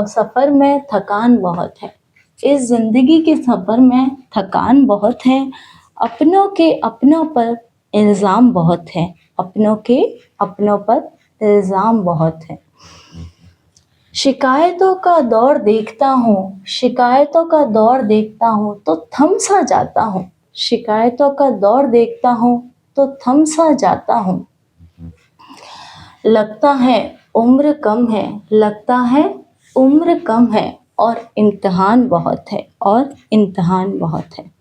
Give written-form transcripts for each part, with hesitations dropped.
सफ़र में थकान बहुत है। इस ज़िंदगी के सफ़र में थकान बहुत है। अपनों के अपनों पर इल्ज़ाम बहुत है। अपनों के अपनों पर इल्ज़ाम बहुत है। शिकायतों का दौर देखता हूँ, शिकायतों का दौर देखता हूँ तो थम सा जाता हूँ। शिकायतों का दौर देखता हूँ तो थम सा जाता हूँ। लगता है उम्र कम है, लगता है उम्र कम है और इम्तिहान बहुत है, और इम्तिहान बहुत है।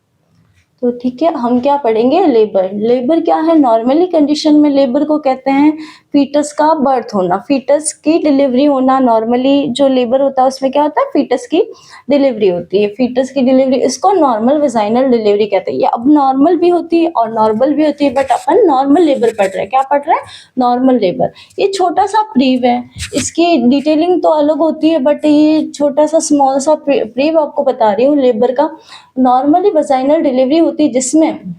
तो ठीक है, हम क्या पढ़ेंगे? लेबर। लेबर क्या है? नॉर्मली कंडीशन में लेबर को कहते हैं फीटस का बर्थ होना, फीटस की डिलीवरी होना। नॉर्मली जो लेबर होता है उसमें क्या होता है? फीटस की डिलीवरी होती है। फीटस की डिलीवरी, इसको नॉर्मल वेजाइनल डिलीवरी कहते हैं। ये अब नॉर्मल भी होती है और नॉर्मल भी होती है, बट अपन नॉर्मल लेबर पढ़ रहे हैं। क्या पढ़ रहे हैं? Normal labour. ये छोटा सा प्रीव है, इसकी डिटेलिंग तो अलग होती है, बट ये छोटा सा स्मॉल सा प्रीव आपको बता रही हूँ लेबर का। नॉर्मली वेजाइनल डिलीवरी होती है जिसमें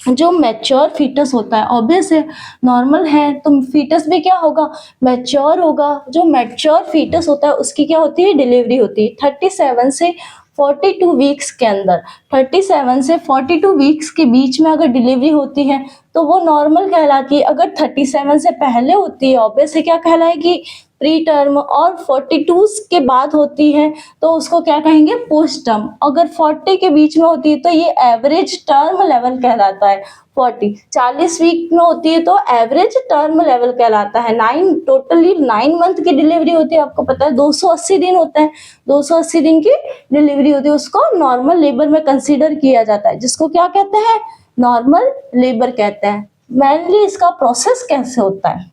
जो मैच्योर फीटस होता है, ऑब्वियस है नॉर्मल है तो फीटस भी क्या होगा? मैच्योर होगा। जो मैच्योर फीटस होता है उसकी क्या होती है? डिलीवरी होती है 37 से 42 वीक्स के अंदर। 37 से 42 वीक्स के बीच में अगर डिलीवरी होती है तो वो नॉर्मल कहलाती है। अगर 37 से पहले होती है ऑब्वियस है क्या कहलाएगी? Pre term. और 42 के बाद होती है तो उसको क्या कहेंगे? Post term. अगर 40 के बीच में होती है तो ये एवरेज टर्म लेवल कहलाता है। 40 वीक में होती है तो एवरेज टर्म लेवल कहलाता है। टोटली 9 मंथ की डिलीवरी होती है। आपको पता है 280 दिन होते हैं, 280 दिन की डिलीवरी होती है, उसको नॉर्मल लेबर में कंसीडर किया जाता है, जिसको क्या कहते हैं? नॉर्मल लेबर कहते हैं। मेनली इसका प्रोसेस कैसे होता है?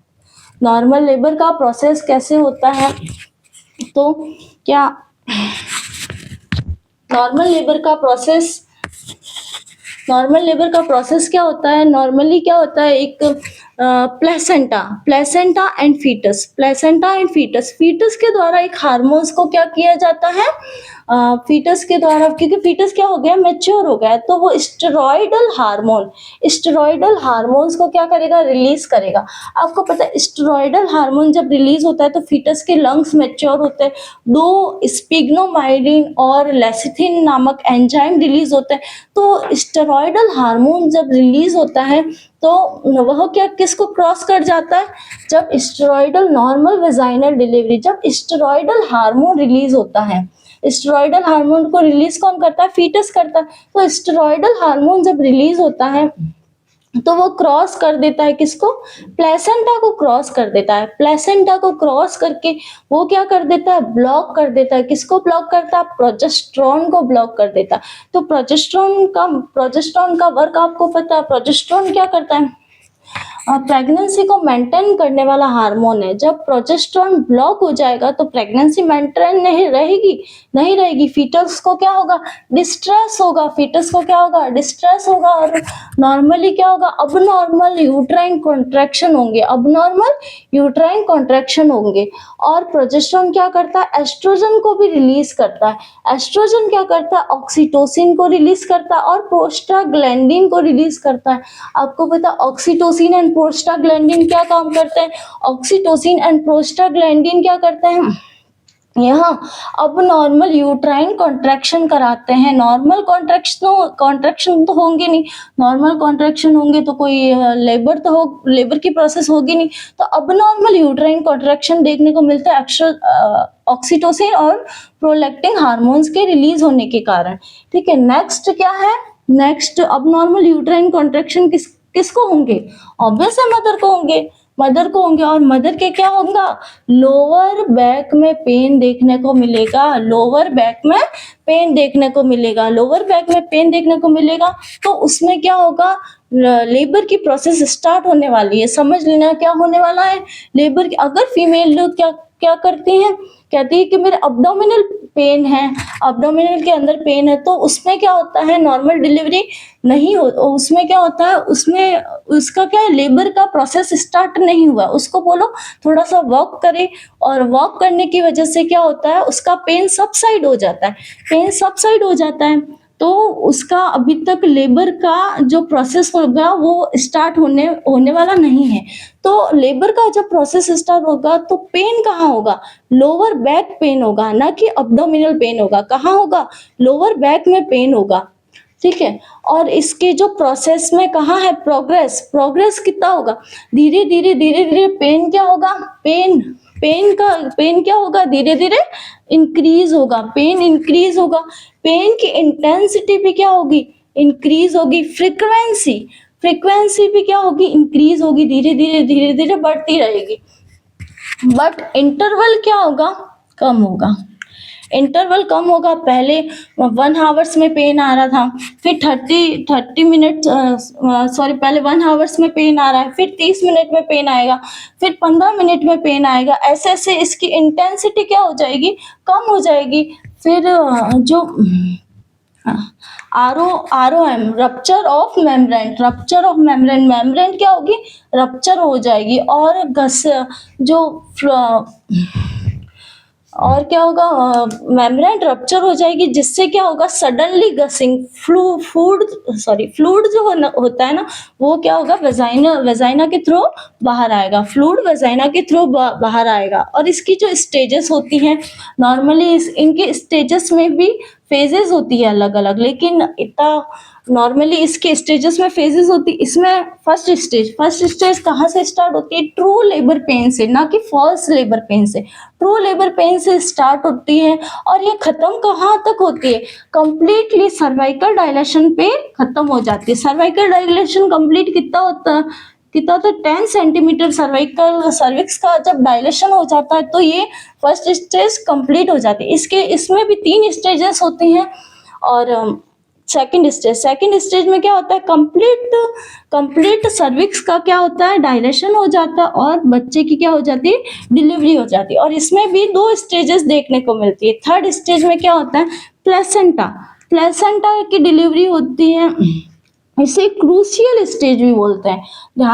नॉर्मल लेबर का प्रोसेस कैसे होता है? तो क्या नॉर्मल लेबर का प्रोसेस क्या होता है? नॉर्मली क्या होता है? एक प्लेसेंटा एंड फीटस के द्वारा एक हार्मोन्स को क्या किया जाता है? फीटस के द्वारा, क्योंकि फीटस क्या हो गया? मैच्योर हो गया, तो वो स्टेरॉयडल हार्मोन्स को क्या करेगा? रिलीज करेगा। आपको पता है स्टेरॉयडल हार्मोन जब रिलीज होता है तो फीटस के लंग्स मैच्योर होते हैं, दो स्पिग्नोमाइलिन और लेसिथिन नामक एंजाइम रिलीज होते हैं। तो स्टेरॉयडल हार्मोन जब रिलीज होता है तो वह क्या किसको क्रॉस कर जाता है? जब स्टेरॉयडल नॉर्मल वेजाइनल डिलीवरी, जब स्टेरॉयडल हार्मोन रिलीज होता है, स्टेरॉयडल हार्मोन को रिलीज कौन करता है? फीटस करता है। तो स्टेरॉयडल हार्मोन जब रिलीज होता है तो वो क्रॉस कर देता है किसको? प्लेसेंटा को क्रॉस कर देता है। प्लेसेंटा को क्रॉस करके वो क्या कर देता है? ब्लॉक कर देता है। किसको ब्लॉक करता है? प्रोजेस्टेरॉन को ब्लॉक कर देता है। तो प्रोजेस्टेरॉन का वर्क आपको पता है। प्रोजेस्टेरॉन क्या करता है? प्रेगनेंसी को मेंटेन करने वाला हार्मोन है। जब प्रोजेस्टेरॉन ब्लॉक हो जाएगा तो प्रेगनेंसी मेंटेन नहीं रहेगी। फीटस को क्या होगा? डिस्ट्रेस होगा। और नॉर्मली क्या होगा? अबनॉर्मल यूट्राइन कॉन्ट्रैक्शन होंगे। और प्रोजेस्टेरॉन क्या करता है? एस्ट्रोजन को भी रिलीज करता है। एस्ट्रोजन क्या करता है? ऑक्सीटोसिन को रिलीज करता है और प्रोस्टाग्लैंडिन को रिलीज करता है। आपको पता है ऑक्सीटोसिन एंड प्रोस्टाग्लैंडिन क्या काम करते हैं? ऑक्सीटोसिन एंड प्रोस्टाग्लैंडिन क्या करते हैं? यहाँ अब नॉर्मल यूट्राइन कॉन्ट्रैक्शन कराते हैं। नॉर्मल कॉन्ट्रैक्शन तो होंगे नहीं, नॉर्मल कॉन्ट्रैक्शन होंगे तो कोई लेबर की प्रोसेस होगी नहीं। तो अब नॉर्मल यूट्राइन कॉन्ट्रैक्शन देखने को मिलता है ऑक्सीटोसिन और प्रोलैक्टिन हार्मोन्स के रिलीज होने के कारण। ठीक है, नेक्स्ट क्या है? नेक्स्ट अब नॉर्मल यूट्राइन कॉन्ट्रैक्शन किसको होंगे? ऑब्वियस है मदर को होंगे। और मदर के क्या होगा? लोअर बैक में पेन देखने को मिलेगा। तो उसमें क्या होगा? लेबर की प्रोसेस स्टार्ट होने वाली है। समझ लेना क्या होने वाला है? लेबर की, अगर फीमेल लोग क्या करती हैं? कहती है कि मेरे अब्डोमिनल पेन है, अब्डोमिनल के अंदर पेन है, तो उसमें क्या होता है? नॉर्मल डिलीवरी नहीं हो, उसमें क्या होता है? उसमें उसका क्या है? लेबर का प्रोसेस स्टार्ट नहीं हुआ। उसको बोलो थोड़ा सा वॉक करे, और वॉक करने की वजह से क्या होता है? उसका पेन सबसाइड हो जाता है। तो उसका अभी तक लेबर का जो प्रोसेस होगा वो स्टार्ट होने वाला नहीं है। तो लेबर का जब प्रोसेस स्टार्ट होगा तो पेन कहाँ होगा? लोअर बैक पेन होगा, ना कि अब्डोमिनल पेन होगा। कहाँ होगा? लोअर बैक में पेन होगा, ठीक है। और इसके जो प्रोसेस में कहाँ है प्रोग्रेस कितना होगा? धीरे धीरे पेन क्या होगा? पेन क्या होगा? धीरे धीरे इंक्रीज होगा, पेन इंक्रीज होगा। पेन की इंटेंसिटी भी क्या होगी? इंक्रीज होगी। फ्रीक्वेंसी भी क्या होगी? इंक्रीज होगी, धीरे धीरे बढ़ती रहेगी। बट इंटरवल क्या होगा? कम होगा। इंटरवल कम होगा। पहले 1 आवर्स में पेन आ रहा था, फिर 30 मिनट पहले 1 आवर्स में पेन आ रहा है, फिर 30 मिनट में पेन आएगा, फिर 15 मिनट में पेन आएगा। ऐसे ऐसे इसकी इंटेंसिटी क्या हो जाएगी? कम हो जाएगी। फिर जो ROM रप्चर ऑफ मेम्ब्रेन क्या होगी? रप्चर हो जाएगी। और क्या होगा? मेम्ब्रेन रप्चर हो जाएगी, जिससे क्या होगा? सडनली गसिंग फ्लूइड जो होता है ना, वो क्या होगा? वेजाइना के थ्रू बाहर आएगा। फ्लूइड वेजाइना के थ्रू बाहर आएगा। और इसकी जो स्टेजेस होती हैं, नॉर्मली इनके स्टेजेस में भी फेजेस होती है अलग अलग, लेकिन इतना नॉर्मली इसके स्टेजेस में फेजेस होती। इसमें फर्स्ट स्टेज कहाँ से स्टार्ट होती है? ट्रू लेबर पेन से, ना कि फॉल्स लेबर पेन से। ट्रू लेबर पेन से स्टार्ट होती है और ये खत्म कहाँ तक होती है? कंप्लीटली सर्वाइकल डायलेशन पे खत्म हो जाती है। सर्वाइकल डायलेशन कंप्लीट कितना होता है? 10 सेंटीमीटर सर्विक्स का जब डायलेशन हो जाता है तो ये फर्स्ट स्टेज कंप्लीट हो जाती है। इसमें भी 3 स्टेजेस होती हैं। और सेकंड स्टेज में क्या होता है? कंप्लीट सर्विक्स का क्या होता है? डायलेशन हो जाता है और बच्चे की क्या हो जाती है? डिलीवरी हो जाती है। और इसमें भी 2 स्टेजेस देखने को मिलती है। थर्ड स्टेज में क्या होता है? प्लेसेंटा की डिलीवरी होती है। इसे क्रूशियल स्टेज भी बोलते हैं।